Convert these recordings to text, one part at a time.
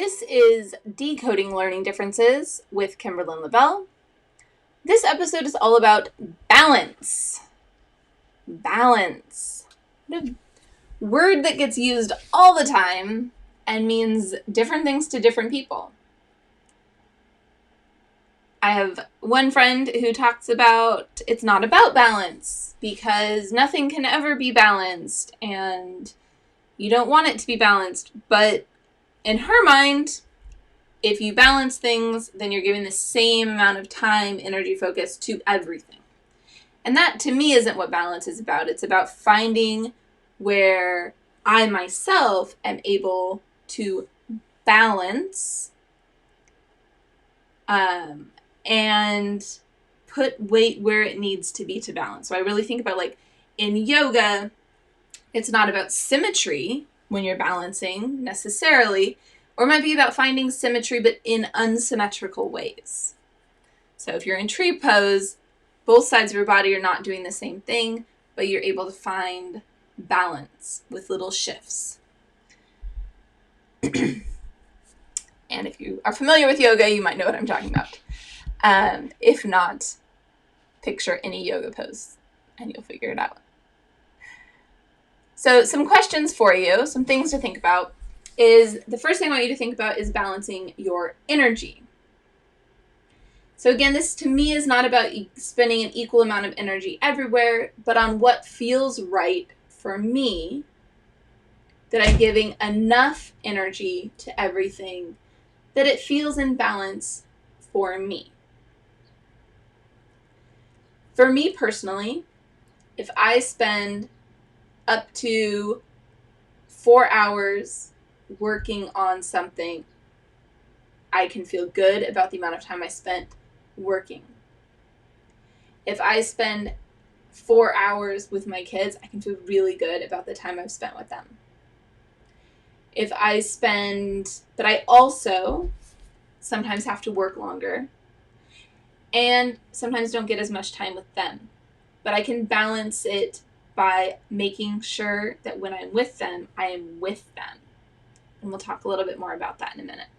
This is Decoding Learning Differences with Kimberlyn Lavelle. This episode is all about balance. Balance. A word that gets used all the time and means different things to different people. I have one friend who talks about it's not about balance because nothing can ever be balanced and you don't want it to be balanced, but in her mind, if you balance things, then you're giving the same amount of time, energy, focus to everything. And that, to me, isn't what balance is about. It's about finding where I myself am able to balance and put weight where it needs to be to balance. So I really think about, like, in yoga, it's not about symmetry when you're balancing necessarily, or it might be about finding symmetry but in unsymmetrical ways. So if you're in tree pose, both sides of your body are not doing the same thing, but you're able to find balance with little shifts. And if you are familiar with yoga, you might know what I'm talking about. If not, picture any yoga pose and you'll figure it out. So some questions for you, some things to think about, is the first thing I want you to think about is balancing your energy. So again, this to me is not about spending an equal amount of energy everywhere, but on what feels right for me, that I'm giving enough energy to everything, that it feels in balance for me. For me personally, if I spend up to 4 hours working on something, I can feel good about the amount of time I spent working. If I spend 4 hours with my kids, I can feel really good about the time I've spent with them. But I also sometimes have to work longer and sometimes don't get as much time with them. But I can balance it by making sure that when I'm with them, I am with them. And we'll talk a little bit more about that in a minute.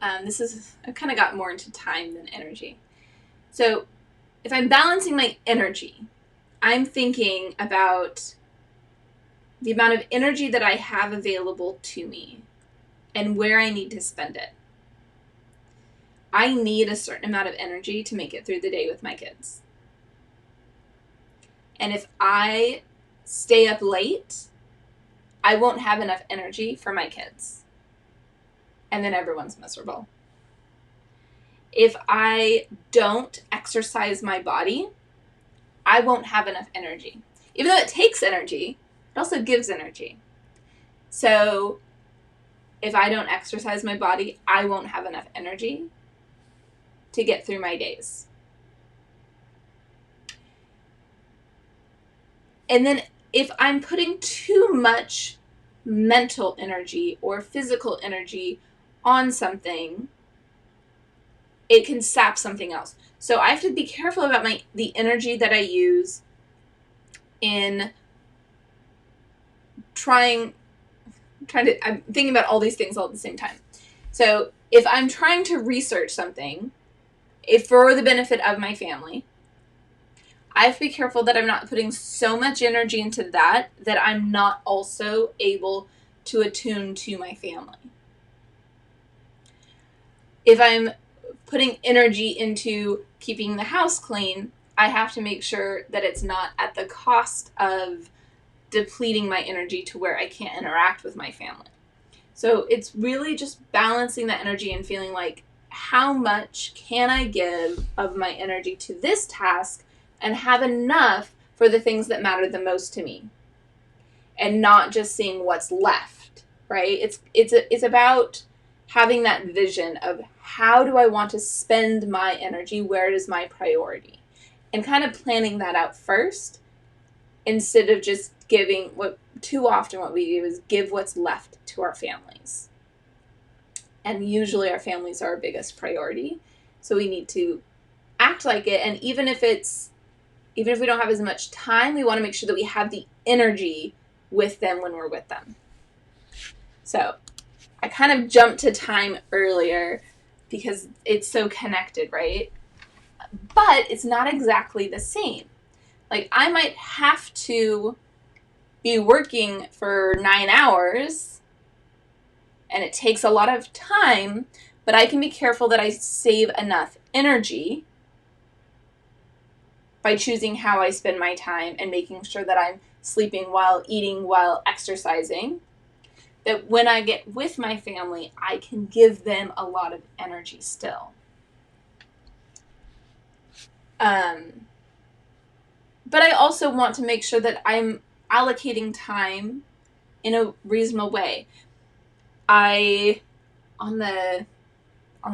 I've kind of got more into time than energy. So if I'm balancing my energy, I'm thinking about the amount of energy that I have available to me and where I need to spend it. I need a certain amount of energy to make it through the day with my kids. And if I stay up late, I won't have enough energy for my kids. And then everyone's miserable. If I don't exercise my body, I won't have enough energy. Even though it takes energy, it also gives energy. So if I don't exercise my body, I won't have enough energy to get through my days. And then if I'm putting too much mental energy or physical energy on something, it can sap something else. So I have to be careful about the energy that I use in I'm thinking about all these things all at the same time. So if I'm trying to research something, if for the benefit of my family, I have to be careful that I'm not putting so much energy into that I'm not also able to attune to my family. If I'm putting energy into keeping the house clean, I have to make sure that it's not at the cost of depleting my energy to where I can't interact with my family. So it's really just balancing that energy and feeling like, how much can I give of my energy to this task and have enough for the things that matter the most to me, and not just seeing what's left, right? It's about having that vision of, how do I want to spend my energy? Where is my priority? And kind of planning that out first, instead of just giving too often what we do is give what's left to our families. And usually our families are our biggest priority. So we need to act like it. And even if we don't have as much time, we want to make sure that we have the energy with them when we're with them. So I kind of jumped to time earlier because it's so connected, right? But it's not exactly the same. Like, I might have to be working for 9 hours, and it takes a lot of time, but I can be careful that I save enough energy by choosing how I spend my time and making sure that I'm sleeping while eating, while exercising, that when I get with my family, I can give them a lot of energy still. But I also want to make sure that I'm allocating time in a reasonable way. On the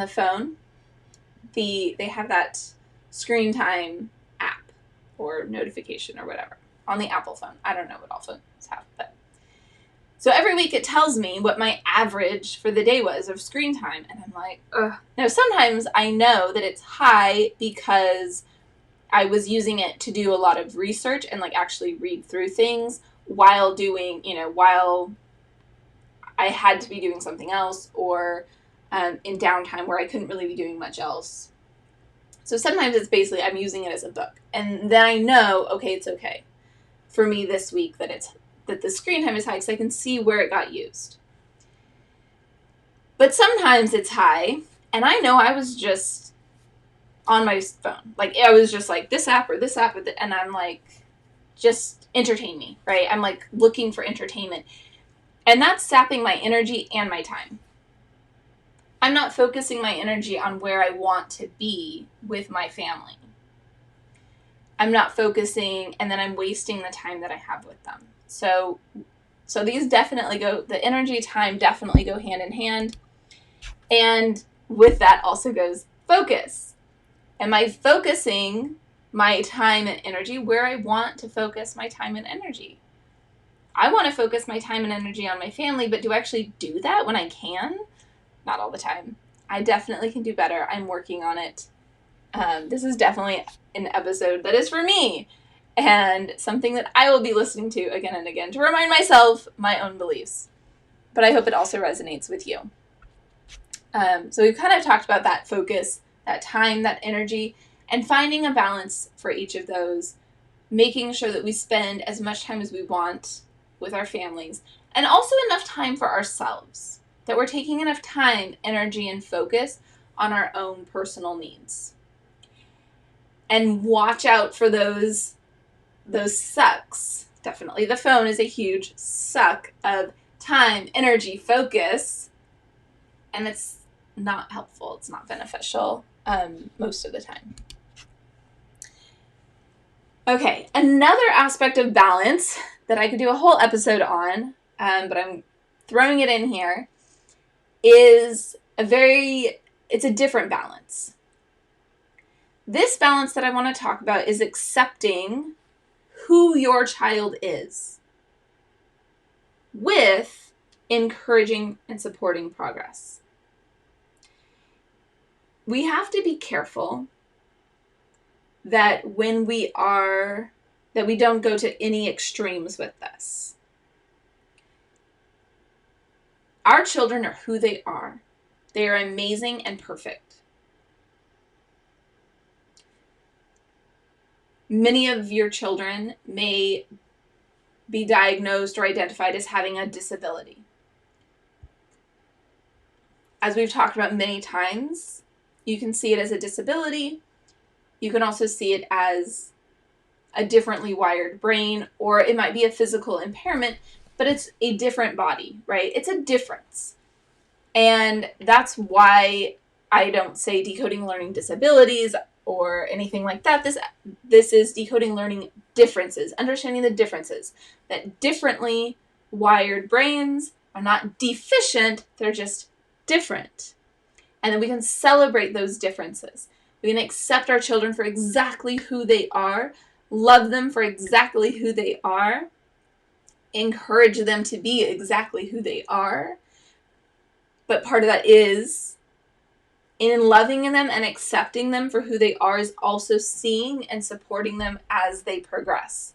phone, they have that screen time app or notification or whatever on the Apple phone. I don't know what all phones have, but so every week it tells me what my average for the day was of screen time, and I'm like, ugh. Now sometimes I know that it's high because I was using it to do a lot of research and like actually read through things while doing, while I had to be doing something else, or in downtime where I couldn't really be doing much else. So sometimes it's basically I'm using it as a book, and then I know, okay, it's okay for me this week that the screen time is high because I can see where it got used. But sometimes it's high, and I know I was just on my phone. Like, I was just like, this app, and I'm like, just entertain me, right? I'm like looking for entertainment. And that's sapping my energy and my time. I'm not focusing my energy on where I want to be with my family. I'm not focusing, and then I'm wasting the time that I have with them. So these definitely the energy, time definitely go hand in hand. And with that also goes focus. Am I focusing my time and energy where I want to focus my time and energy? I want to focus my time and energy on my family, but do I actually do that when I can? Not all the time. I definitely can do better. I'm working on it. This is definitely an episode that is for me, and something that I will be listening to again and again to remind myself my own beliefs. But I hope it also resonates with you. So we've kind of talked about that focus, that time, that energy, and finding a balance for each of those, making sure that we spend as much time as we want with our families, and also enough time for ourselves, that we're taking enough time, energy, and focus on our own personal needs. And watch out for those sucks. Definitely the phone is a huge suck of time, energy, focus, and it's not helpful. It's not beneficial most of the time. Okay, another aspect of balance that I could do a whole episode on, but I'm throwing it in here, is it's a different balance. This balance that I want to talk about is accepting who your child is with encouraging and supporting progress. We have to be careful that we don't go to any extremes with this. Our children are who they are. They are amazing and perfect. Many of your children may be diagnosed or identified as having a disability. As we've talked about many times, you can see it as a disability. You can also see it as a differently wired brain, or it might be a physical impairment, but it's a different body, right? It's a difference. And that's why I don't say decoding learning disabilities or anything like that. This is decoding learning differences, understanding the differences, that differently wired brains are not deficient, they're just different. And then we can celebrate those differences. We can accept our children for exactly who they are, love them for exactly who they are, encourage them to be exactly who they are. But part of that is, in loving them and accepting them for who they are, is also seeing and supporting them as they progress.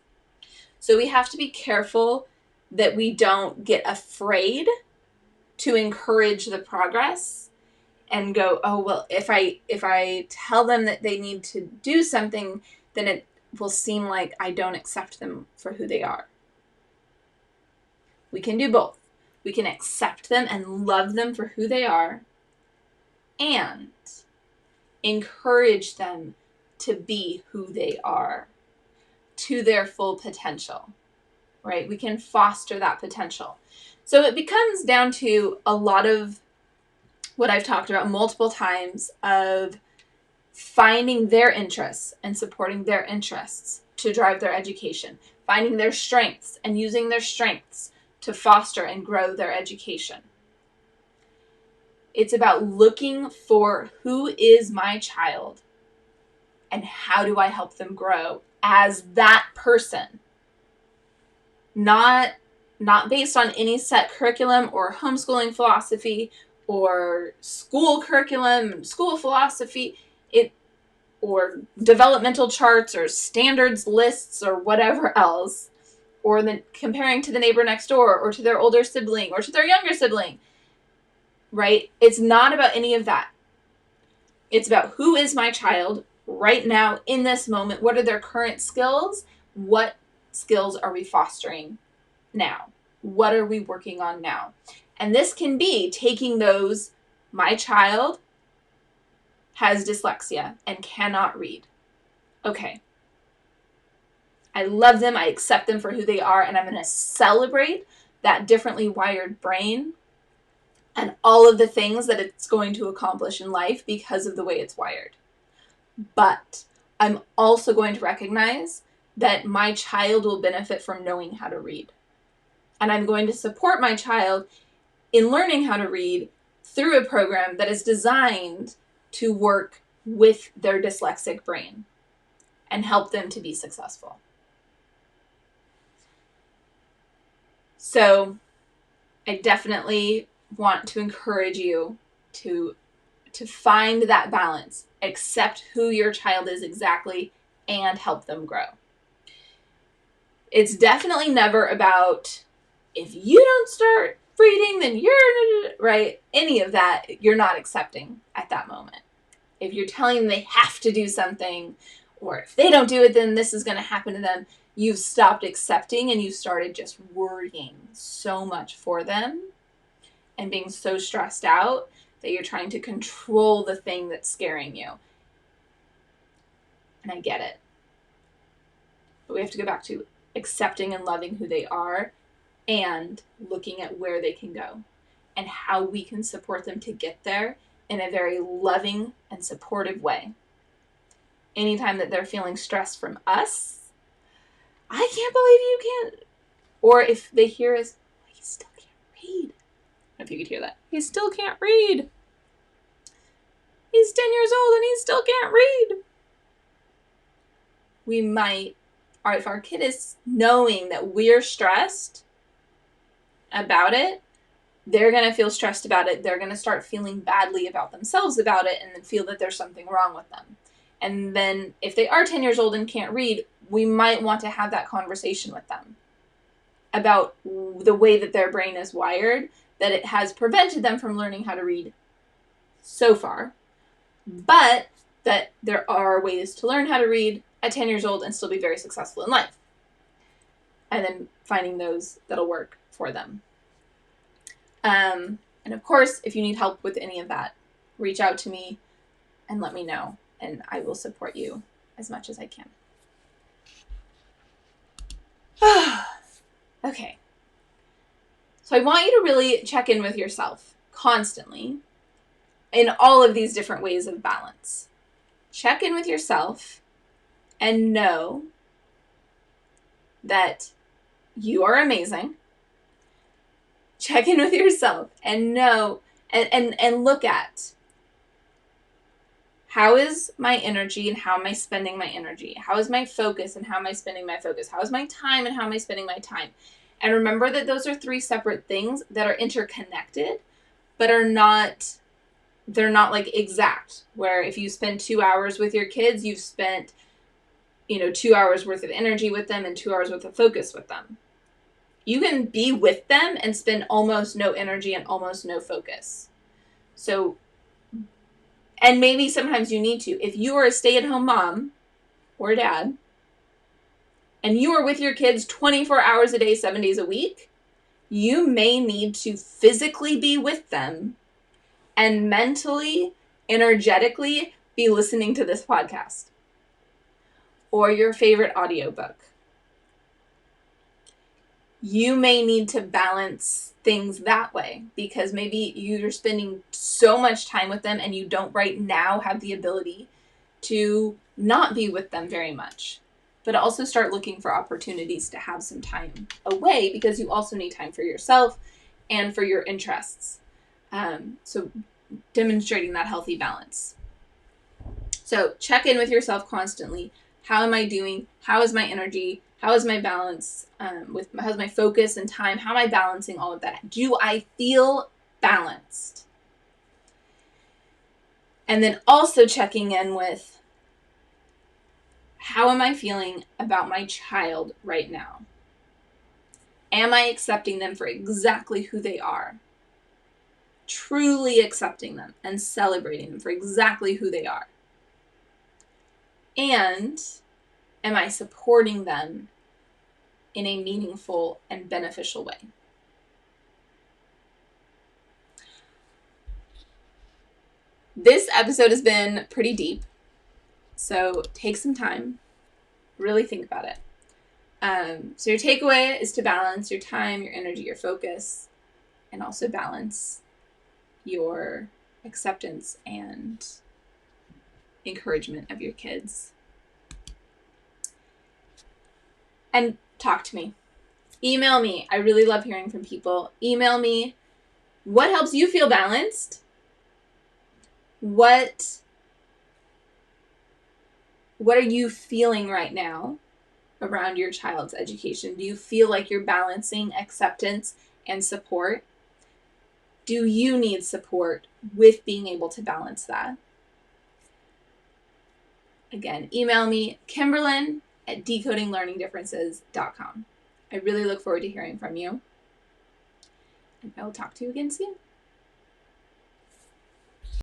So we have to be careful that we don't get afraid to encourage the progress and go, oh, well, if I tell them that they need to do something, then it will seem like I don't accept them for who they are. We can do both. We can accept them and love them for who they are and encourage them to be who they are to their full potential, right? We can foster that potential. So it becomes down to a lot of what I've talked about multiple times of finding their interests and supporting their interests to drive their education, finding their strengths and using their strengths to foster and grow their education. It's about looking for who is my child and how do I help them grow as that person. Not based on any set curriculum or homeschooling philosophy or school curriculum, school philosophy, or developmental charts or standards lists or whatever else, or then comparing to the neighbor next door or to their older sibling or to their younger sibling, right? It's not about any of that. It's about who is my child right now in this moment. What are their current skills? What skills are we fostering now? What are we working on now? And this can be taking those, my child has dyslexia and cannot read. Okay. I love them. I accept them for who they are. And I'm going to celebrate that differently wired brain and all of the things that it's going to accomplish in life because of the way it's wired. But I'm also going to recognize that my child will benefit from knowing how to read. And I'm going to support my child in learning how to read through a program that is designed to work with their dyslexic brain and help them to be successful. So I definitely want to encourage you to find that balance, accept who your child is exactly, and help them grow. It's definitely never about, if you don't start reading, then you're, right? Any of that, you're not accepting at that moment. If you're telling them they have to do something, or if they don't do it, then this is going to happen to them, you've stopped accepting and you started just worrying so much for them and being so stressed out that you're trying to control the thing that's scaring you. And I get it. But we have to go back to accepting and loving who they are and looking at where they can go and how we can support them to get there in a very loving and supportive way. Anytime that they're feeling stress from us, I can't believe you can't. Or if they hear us, he still can't read. I don't know if you could hear that. He still can't read. He's 10 years old and he still can't read. We might, or if our kid is knowing that we're stressed about it, they're going to feel stressed about it. They're going to start feeling badly about themselves about it and then feel that there's something wrong with them. And then if they are 10 years old and can't read, we might want to have that conversation with them about the way that their brain is wired, that it has prevented them from learning how to read so far, but that there are ways to learn how to read at 10 years old and still be very successful in life. And then finding those that'll work for them. And of course, if you need help with any of that, reach out to me and let me know, and I will support you as much as I can. Okay. So I want you to really check in with yourself constantly in all of these different ways of balance. Check in with yourself and know that you are amazing. Check in with yourself and know and look at, how is my energy and how am I spending my energy? How is my focus and how am I spending my focus? How is my time and how am I spending my time? And remember that those are three separate things that are interconnected, but they're not like exact, where if you spend 2 hours with your kids, you've spent, 2 hours worth of energy with them and 2 hours worth of focus with them. You can be with them and spend almost no energy and almost no focus. So, and maybe sometimes you need to. If you are a stay-at-home mom or dad, and you are with your kids 24 hours a day, 7 days a week, you may need to physically be with them and mentally, energetically be listening to this podcast or your favorite audiobook. You may need to balance things that way because maybe you're spending so much time with them and you don't right now have the ability to not be with them very much. But also start looking for opportunities to have some time away because you also need time for yourself and for your interests. So demonstrating that healthy balance. So check in with yourself constantly. How am I doing? How is my energy? How is my balance? How's my focus and time? How am I balancing all of that? Do I feel balanced? And then also checking in with, how am I feeling about my child right now? Am I accepting them for exactly who they are? Truly accepting them and celebrating them for exactly who they are? And am I supporting them in a meaningful and beneficial way? This episode has been pretty deep, so take some time, really think about it. So your takeaway is to balance your time, your energy, your focus, and also balance your acceptance and encouragement of your kids. And talk to me. Email me. I really love hearing from people. Email me. What helps you feel balanced? What are you feeling right now around your child's education? Do you feel like you're balancing acceptance and support? Do you need support with being able to balance that? Again, email me, Kimberlyn@decodinglearningdifferences.com. I really look forward to hearing from you. And I will talk to you again soon.